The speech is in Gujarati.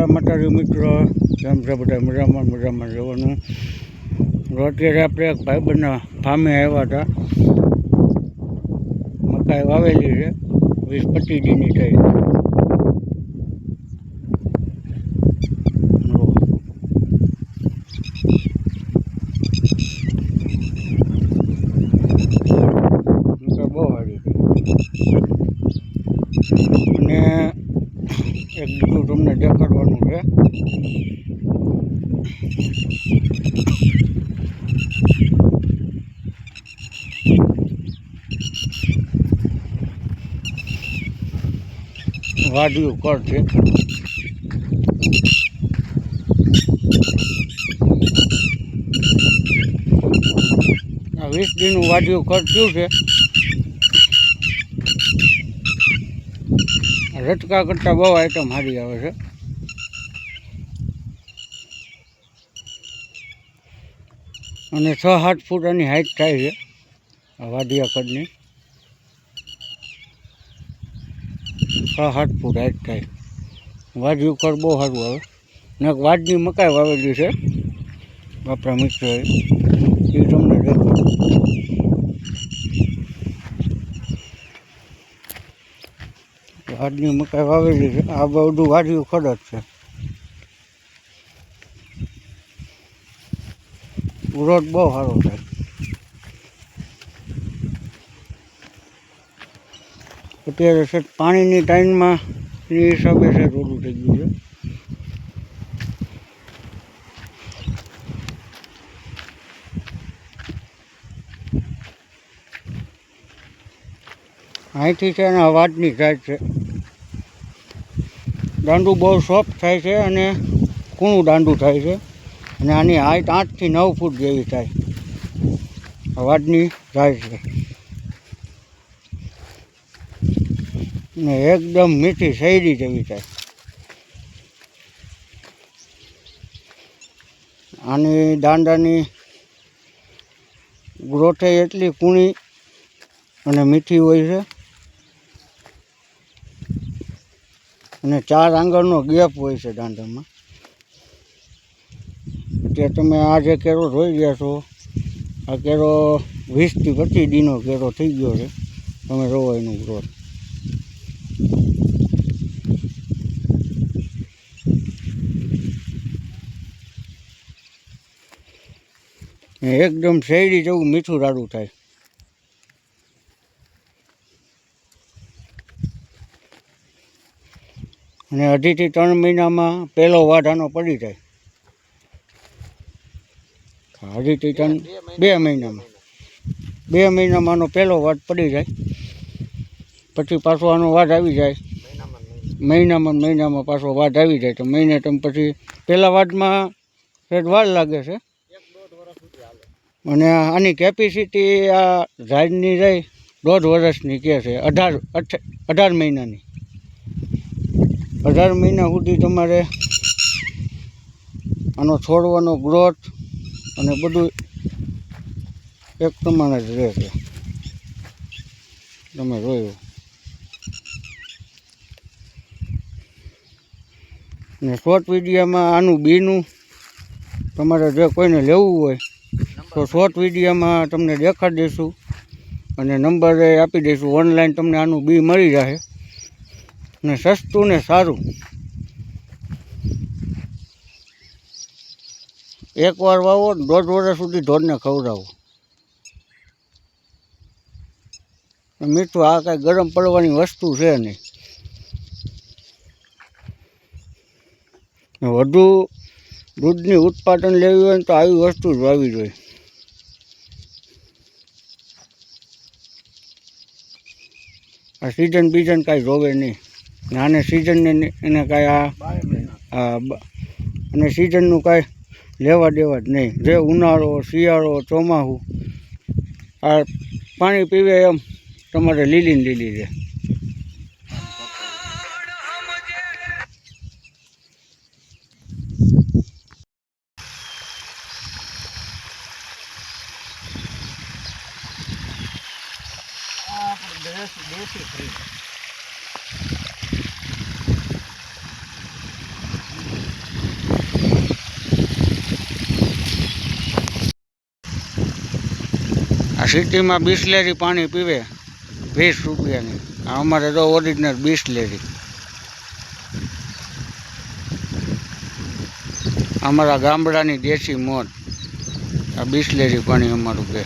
જય માતાજી મિત્રો, કેમ છે બધા? મજામાં રહેવાનું. અત્યારે આપણે એક ભાઈબંધના ફામે આવ્યા હતા. મકાઈ વાવેલી છે, 20-25 દીની થઈ. બહુ સારી છે. અને એક બીજું તમને દેખાડવાનું છે. વાડિયું કર છે. આ 20 દીનું વાડિયું કર થયું છે. રટકા કરતાં બહુ આઈટમ સારી આવે છે. અને 6-7 ફૂટ એની હાઈટ થાય છે આ વાડિયા કડની. 6-7 ફૂટ હાઈટ થાય. વાડિયું કડ બહુ સારું આવે. ને એક વાડની મકાઈ વાવેલી છે આપણા મિત્રોએ, એ તમને દેખાડું. વાડની મકાઈ વાવેલી છે. આ બધું વાડિયું કડ જ છે. ગ્રોથ બહુ સારો થાય. અત્યારે છે પાણીની ટાઈમમાં એ હિસાબે છે રોડું થઈ ગયું છે. અહીંથી છે ને વાડની જાય છે. દાંડું બહુ સોફ્ટ થાય છે અને કૂણું દાંડું થાય છે. અને આની હાઈટ 8 થી 9 ફૂટ જેવી થાય. વાડની જાય છે ને એકદમ મીઠી શેરડી જેવી થાય. આની દાંડાની ગ્રોથ એટલી કૂણી અને મીઠી હોય છે. અને 4 આંગળનો ગેપ હોય છે દાંડામાં. અત્યારે તમે આ જે કેરો જોઈ રહ્યા છો, આ કેરો 20 થી 25 દીનો કેરો થઈ ગયો છે. તમે જોવો એનું ગ્રોથ. એકદમ શેરડી જેવું મીઠું રાડું થાય. અને 2.5 થી 3 મહિનામાં પહેલો વાઢ આનો પડી જાય. 2.5 થી 3 2 મહિનામાં 2 મહિનામાં આનો પહેલો વાઢ પડી જાય. પછી પાછો આનો વાઢ આવી જાય. મહિનામાં પાછો વાઢ આવી જાય. તો મહિને તમે પછી પહેલા વાઢમાં સેજ વાર લાગે છે. અને આની કેપેસિટી આ ઝાડની રહી 1.5 વર્ષની કહે છે. 18 મહિનાની. 18 મહિના સુધી તમારે આનો છોડવાનો ગ્રોથ અને બધું એક પ્રમાણે જ રહેશે. તમે જોયું. ને શોર્ટ વિડીયોમાં આનું બીનું તમારે જે કોઈને લેવું હોય તો શોર્ટ વિડીયોમાં તમને દેખાડી દઈશું. અને નંબર આપી દઈશું. ઓનલાઈન તમને આનું બી મળી જશે. ને સસ્તું ને સારું. એકવાર વાવો 1.5 વર્ષ સુધી ઢોરને ખવડાવો. મીઠું આ કાંઈ ગરમ પડવાની વસ્તુ છે નહીં. વધુ દૂધની ઉત્પાદન લેવી હોય ને તો આવી વસ્તુ જ વાવી જોઈએ. આ સિઝન બીજન કાંઈ જોવે નહીં. આને સિઝનને એને કાંઈ અને સિઝનનું કાંઈ લેવા દેવા જ નહીં. જે ઉનાળો, શિયાળો, ચોમાસું આ પાણી પીવે એમ તમારે લીલી ને લીલી છે. દેશી ખરી. આ સિટીમાં બિસ્લેરી પાણી પીવે 20 રૂપિયાની, અમારે તો ઓરિજિનલ બિસ્લેરી. અમારા ગામડાની દેશી મોજ, આ બિસ્લેરી પાણી અમારું કે